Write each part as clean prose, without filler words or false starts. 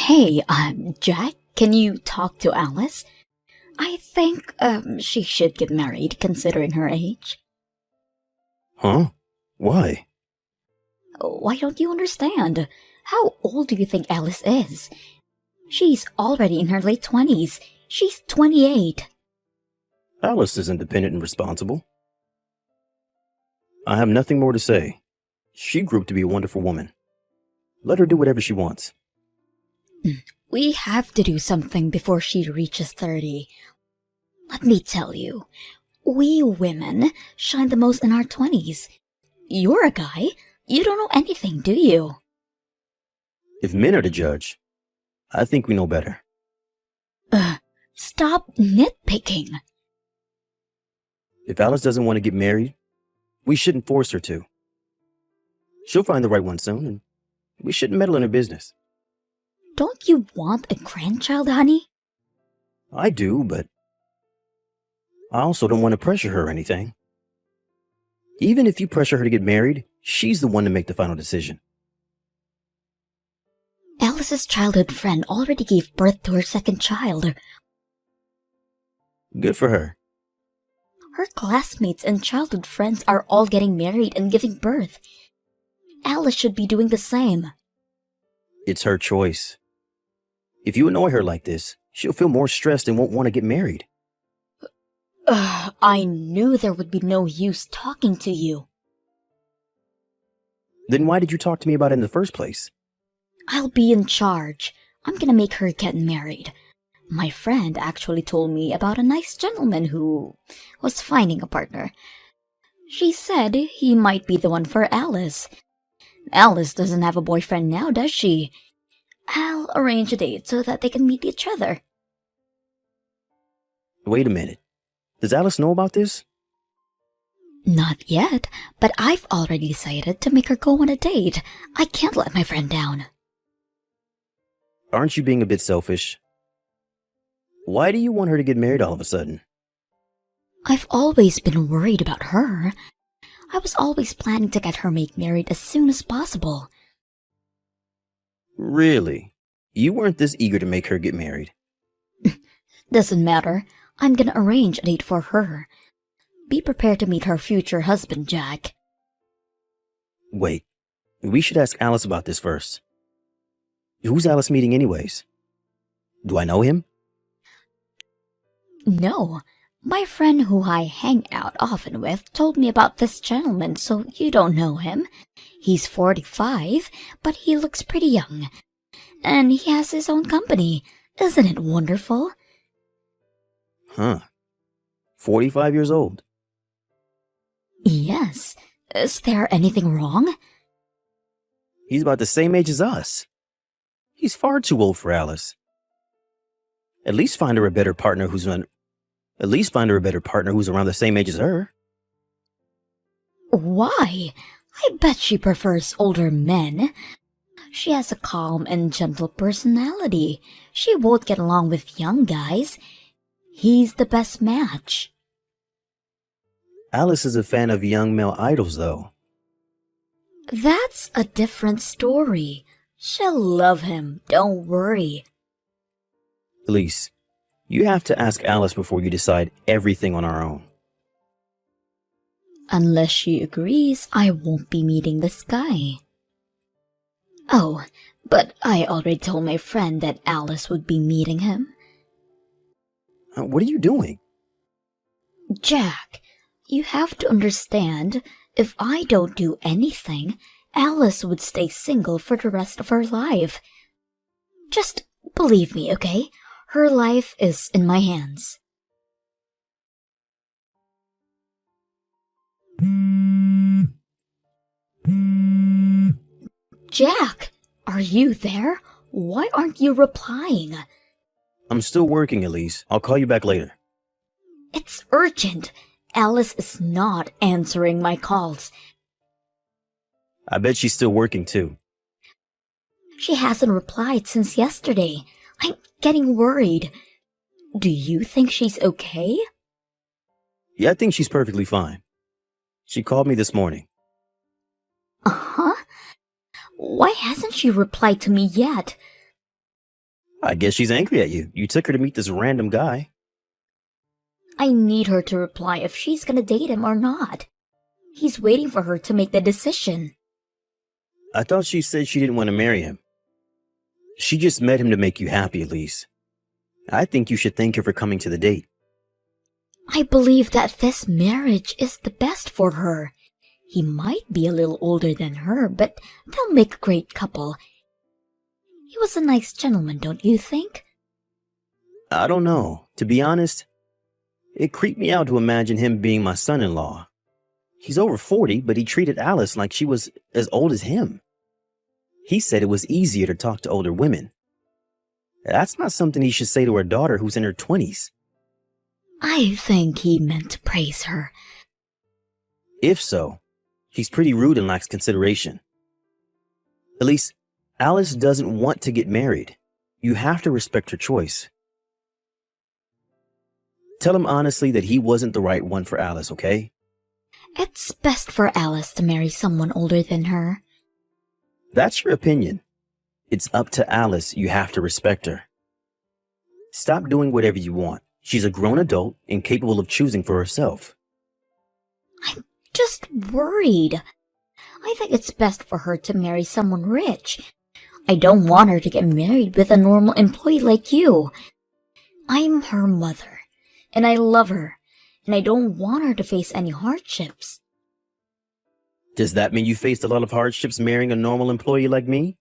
Hey, Jack, can you talk to Alice? I think, she should get married considering her age. Huh? Why? Why don't you understand? How old do you think Alice is? She's already in her late 20s. She's 28. Alice is independent and responsible. I have nothing more to say. She grew up to be a wonderful woman. Let her do whatever she wants. We have to do something before she reaches 30. Let me tell you, we women shine the most in our 20s. You're a guy. You don't know anything, do you? If men are to judge, I think we know better. Stop nitpicking. If Alice doesn't want to get married, we shouldn't force her to. She'll find the right one soon, and we shouldn't meddle in her business. Don't you want a grandchild, honey? I do, but I also don't want to pressure her or anything. Even if you pressure her to get married, she's the one to make the final decision. Alice's childhood friend already gave birth to her second child. Good for her. Her classmates and childhood friends are all getting married and giving birth. Alice should be doing the same. It's her choice. If you annoy her like this, she'll feel more stressed and won't want to get married. I knew there would be no use talking to you. Then why did you talk to me about it in the first place? I'll be in charge. I'm gonna make her get married. My friend actually told me about a nice gentleman who was finding a partner. She said he might be the one for Alice. Alice doesn't have a boyfriend now, does she? I'll arrange a date so that they can meet each other. Wait a minute. Does Alice know about this? Not yet, but I've already decided to make her go on a date. I can't let my friend down. Aren't you being a bit selfish? Why do you want her to get married all of a sudden? I've always been worried about her. I was always planning to get her married as soon as possible. Really? You weren't this eager to make her get married? Doesn't matter. I'm gonna arrange a date for her. Be prepared to meet her future husband, Jack. Wait, we should ask Alice about this first. Who's Alice meeting anyways? Do I know him? No. My friend who I hang out often with told me about this gentleman, so you don't know him. He's 45, but he looks pretty young. And he has his own company. Isn't it wonderful? Huh. 45 years old. Yes. Is there anything wrong? He's about the same age as us. He's far too old for Alice. At least find her a better partner who's around the same age as her. Why? I bet she prefers older men. She has a calm and gentle personality. She won't get along with young guys. He's the best match. Alice is a fan of young male idols, though. That's a different story. She'll love him, don't worry. Elise, you have to ask Alice before you decide everything on our own. Unless she agrees, I won't be meeting this guy. Oh, but I already told my friend that Alice would be meeting him. What are you doing? Jack, you have to understand, if I don't do anything, Alice would stay single for the rest of her life. Just believe me, okay? Her life is in my hands. Jack, are you there? Why aren't you replying? I'm still working, Elise. I'll call you back later. It's urgent. Alice is not answering my calls. I bet she's still working, too. She hasn't replied since yesterday. I'm getting worried. Do you think she's okay? Yeah, I think she's perfectly fine. She called me this morning. Uh-huh. Why hasn't she replied to me yet? I guess she's angry at you. You took her to meet this random guy. I need her to reply if she's gonna date him or not. He's waiting for her to make the decision. I thought she said she didn't want to marry him. She just met him to make you happy, Elise. I think you should thank her for coming to the date. I believe that this marriage is the best for her. He might be a little older than her, but they'll make a great couple. He was a nice gentleman, don't you think? I don't know. To be honest, it creeped me out to imagine him being my son-in-law. He's over 40, but he treated Alice like she was as old as him. He said it was easier to talk to older women. That's not something he should say to our daughter who's in her 20s. I think he meant to praise her. If so, he's pretty rude and lacks consideration. Elise, Alice doesn't want to get married. You have to respect her choice. Tell him honestly that he wasn't the right one for Alice, okay? It's best for Alice to marry someone older than her. That's your opinion. It's up to Alice. You have to respect her. Stop doing whatever you want. She's a grown adult and capable of choosing for herself. I'm just worried. I think it's best for her to marry someone rich. I don't want her to get married with a normal employee like you. I'm her mother, and I love her, and I don't want her to face any hardships. Does that mean you faced a lot of hardships marrying a normal employee like me?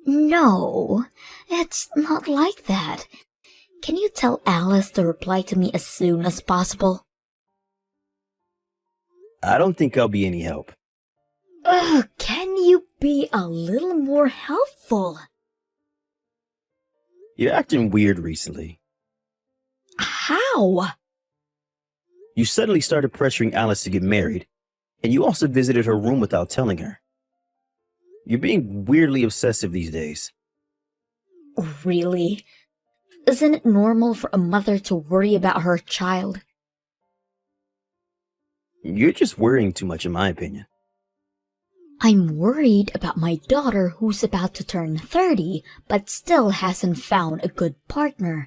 No, it's not like that. Can you tell Alice to reply to me as soon as possible? I don't think I'll be any help. Ugh, can you be a little more helpful? You're acting weird recently. How? You suddenly started pressuring Alice to get married, and you also visited her room without telling her. You're being weirdly obsessive these days. Really? Isn't it normal for a mother to worry about her child? You're just worrying too much, in my opinion. I'm worried about my daughter who's about to turn 30 but still hasn't found a good partner.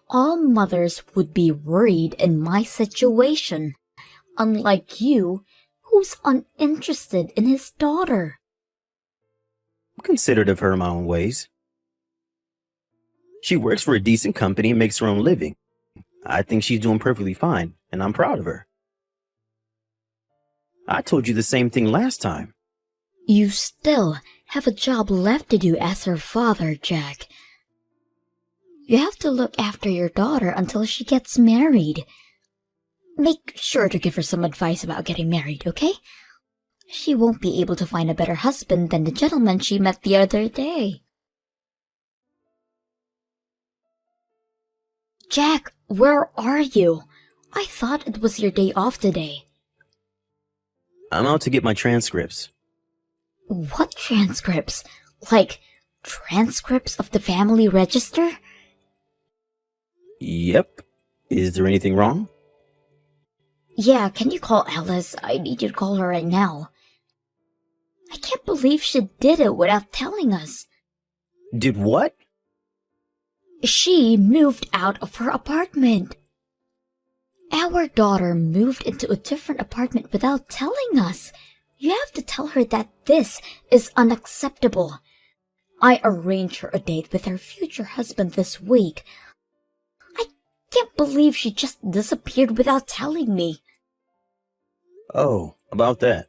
All mothers would be worried in my situation, unlike you, who's uninterested in his daughter. I'm considerate of her in my own ways. She works for a decent company and makes her own living. I think she's doing perfectly fine, and I'm proud of her. I told you the same thing last time. You still have a job left to do as her father, Jack. You have to look after your daughter until she gets married. Make sure to give her some advice about getting married, okay? She won't be able to find a better husband than the gentleman she met the other day. Jack, where are you? I thought it was your day off today. I'm out to get my transcripts. What transcripts? Like, transcripts of the family register? Yep. Is there anything wrong? Yeah, can you call Alice? I need you to call her right now. I can't believe she did it without telling us. Did what? She moved out of her apartment. Our daughter moved into a different apartment without telling us. You have to tell her that this is unacceptable. I arranged her a date with her future husband this week. I can't believe she just disappeared without telling me. Oh, about that.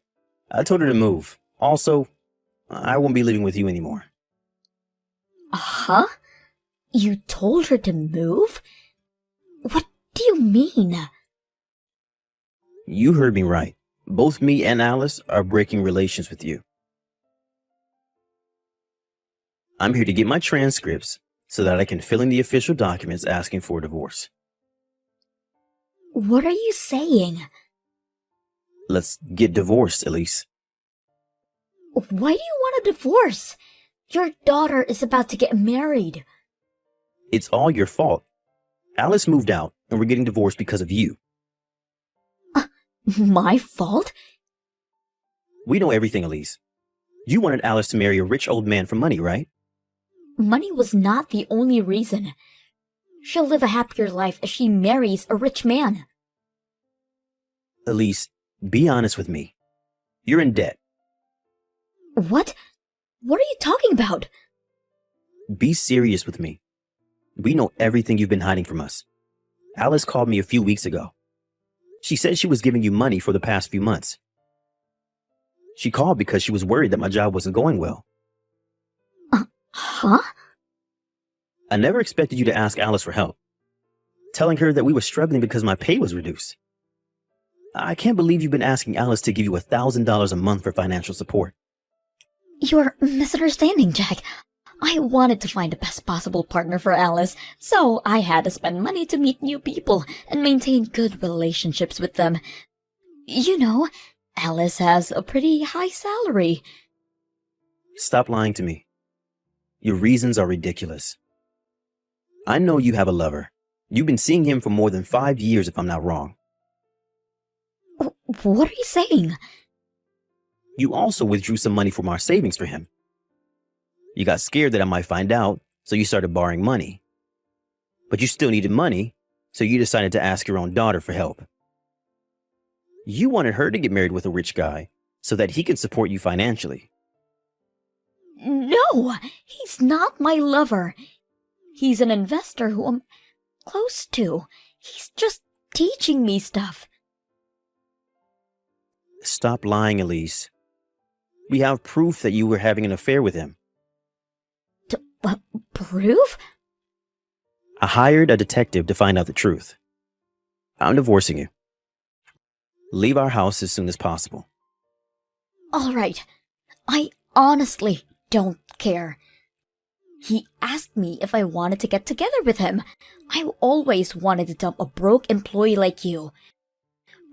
I told her to move. Also, I won't be living with you anymore. Huh? You told her to move? What do you mean? You heard me right. Both me and Alice are breaking relations with you. I'm here to get my transcripts so that I can fill in the official documents asking for a divorce. What are you saying? Let's get divorced, Elise. Why do you want a divorce? Your daughter is about to get married. It's all your fault. Alice moved out, and we're getting divorced because of you. My fault? We know everything, Elise. You wanted Alice to marry a rich old man for money, right? money was not the only reason. She'll live a happier life if she marries a rich man. Elise, be honest with me. You're in debt. What? What are you talking about? Be serious with me. We know everything you've been hiding from us. Alice called me a few weeks ago. She said she was giving you money for the past few months. She called because she was worried that my job wasn't going well. Huh? I never expected you to ask Alice for help, telling her that we were struggling because my pay was reduced. I can't believe you've been asking Alice to give you $1,000 a month for financial support. You're misunderstanding, Jack. I wanted to find the best possible partner for Alice, so I had to spend money to meet new people and maintain good relationships with them. You know, Alice has a pretty high salary. Stop lying to me. Your reasons are ridiculous. I know you have a lover. You've been seeing him for more than 5 years, if I'm not wrong. What are you saying? You also withdrew some money from our savings for him. You got scared that I might find out, so you started borrowing money. But you still needed money, so you decided to ask your own daughter for help. You wanted her to get married with a rich guy so that he could support you financially. No, he's not my lover. He's an investor who I'm close to. He's just teaching me stuff. Stop lying, Elise. We have proof that you were having an affair with him. Proof? I hired a detective to find out the truth. I'm divorcing you. Leave our house as soon as possible. All right. I honestly don't care. He asked me if I wanted to get together with him. I always wanted to dump a broke employee like you.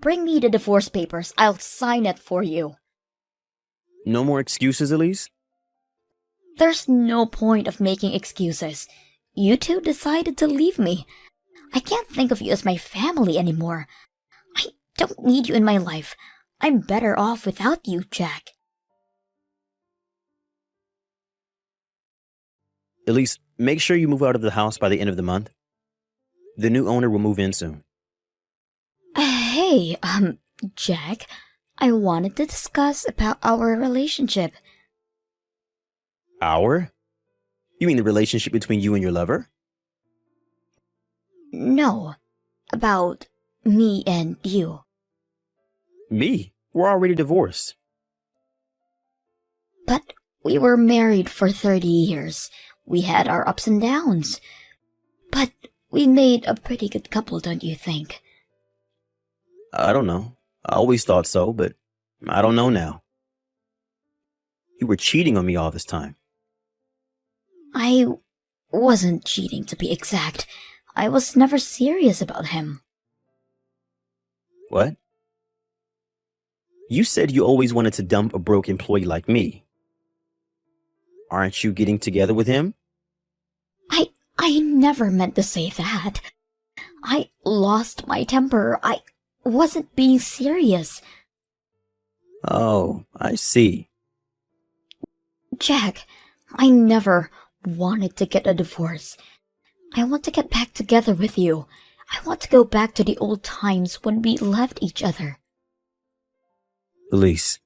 Bring me the divorce papers. I'll sign it for you. No more excuses, Elise? There's no point of making excuses. You two decided to leave me. I can't think of you as my family anymore. I don't need you in my life. I'm better off without you, Jack. Elise, make sure you move out of the house by the end of the month. The new owner will move in soon. Hey, Jack, I wanted to discuss about our relationship. Our? You mean the relationship between you and your lover? No, about me and you. Me? We're already divorced. But we were married for 30 years. We had our ups and downs. But we made a pretty good couple, don't you think? I don't know. I always thought so, but I don't know now. You were cheating on me all this time. I wasn't cheating, to be exact. I was never serious about him. What? You said you always wanted to dump a broke employee like me. Aren't you getting together with him? I never meant to say that. I lost my temper. I wasn't being serious. Oh, I see. Jack, I never wanted to get a divorce. I want to get back together with you. I want to go back to the old times when we loved each other. Elise.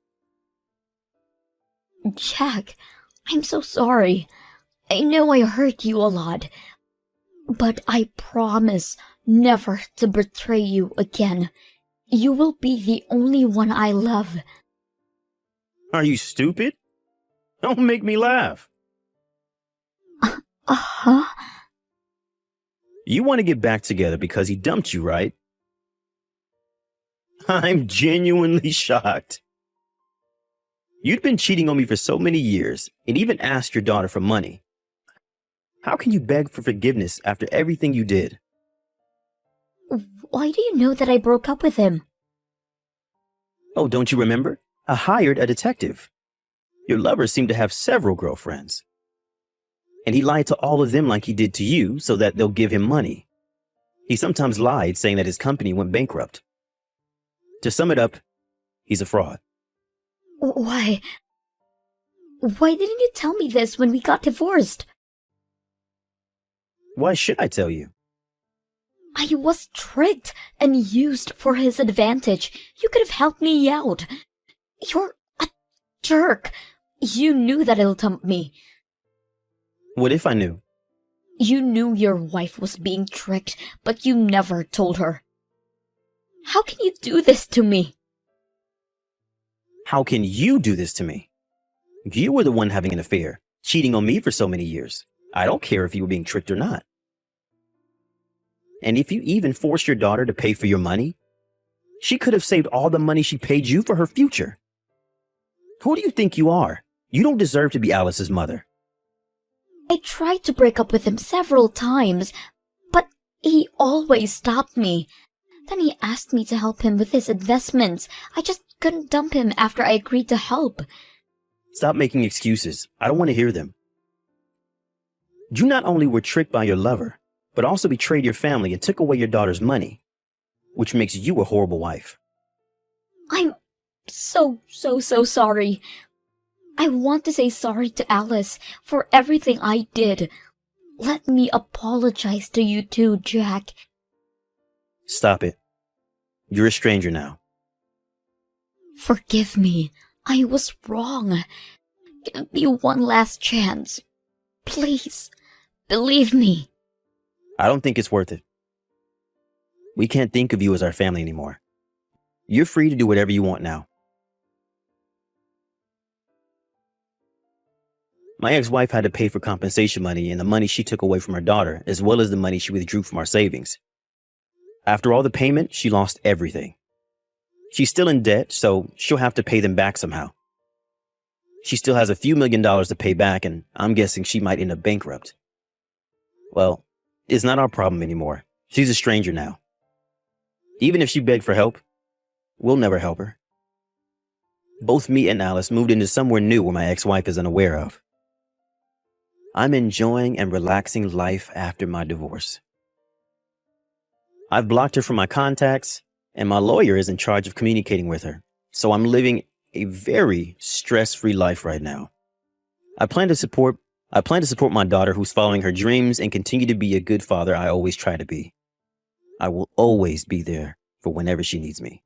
Jack, I'm so sorry. I know I hurt you a lot. But I promise never to betray you again. You will be the only one I love. Are you stupid? Don't make me laugh. Uh-huh. You want to get back together because he dumped you, right? I'm genuinely shocked. You'd been cheating on me for so many years and even asked your daughter for money. How can you beg for forgiveness after everything you did? Why do you know that I broke up with him? Oh, don't you remember? I hired a detective. Your lover seemed to have several girlfriends. And he lied to all of them like he did to you so that they'll give him money. He sometimes lied, saying that his company went bankrupt. To sum it up, he's a fraud. Why? Why didn't you tell me this when we got divorced? Why should I tell you? I was tricked and used for his advantage. You could have helped me out. You're a jerk. You knew that he'll dump me. What if I knew? You knew your wife was being tricked, but you never told her. How can you do this to me? How can you do this to me? You were the one having an affair, cheating on me for so many years. I don't care if you were being tricked or not. And if you even forced your daughter to pay for your money, she could have saved all the money she paid you for her future. Who do you think you are? You don't deserve to be Alice's mother. I tried to break up with him several times, but he always stopped me. Then he asked me to help him with his investments. I just couldn't dump him after I agreed to help. Stop making excuses. I don't want to hear them. You not only were tricked by your lover, but also betrayed your family and took away your daughter's money, which makes you a horrible wife. I'm so sorry. I want to say sorry to Alice for everything I did. Let me apologize to you too, Jack. Stop it. You're a stranger now. Forgive me. I was wrong. Give me one last chance. Please, believe me. I don't think it's worth it. We can't think of you as our family anymore. You're free to do whatever you want now. My ex-wife had to pay for compensation money and the money she took away from her daughter, as well as the money she withdrew from our savings. After all the payment, she lost everything. She's still in debt, so she'll have to pay them back somehow. She still has a few $1,000,000 to pay back, and I'm guessing she might end up bankrupt. Well, it's not our problem anymore. She's a stranger now. Even if she begged for help, we'll never help her. Both me and Alice moved into somewhere new where my ex-wife is unaware of. I'm enjoying and relaxing life after my divorce. I've blocked her from my contacts, and my lawyer is in charge of communicating with her, so I'm living a very stress-free life right now. I plan to support my daughter who's following her dreams and continue to be a good father I always try to be. I will always be there for whenever she needs me.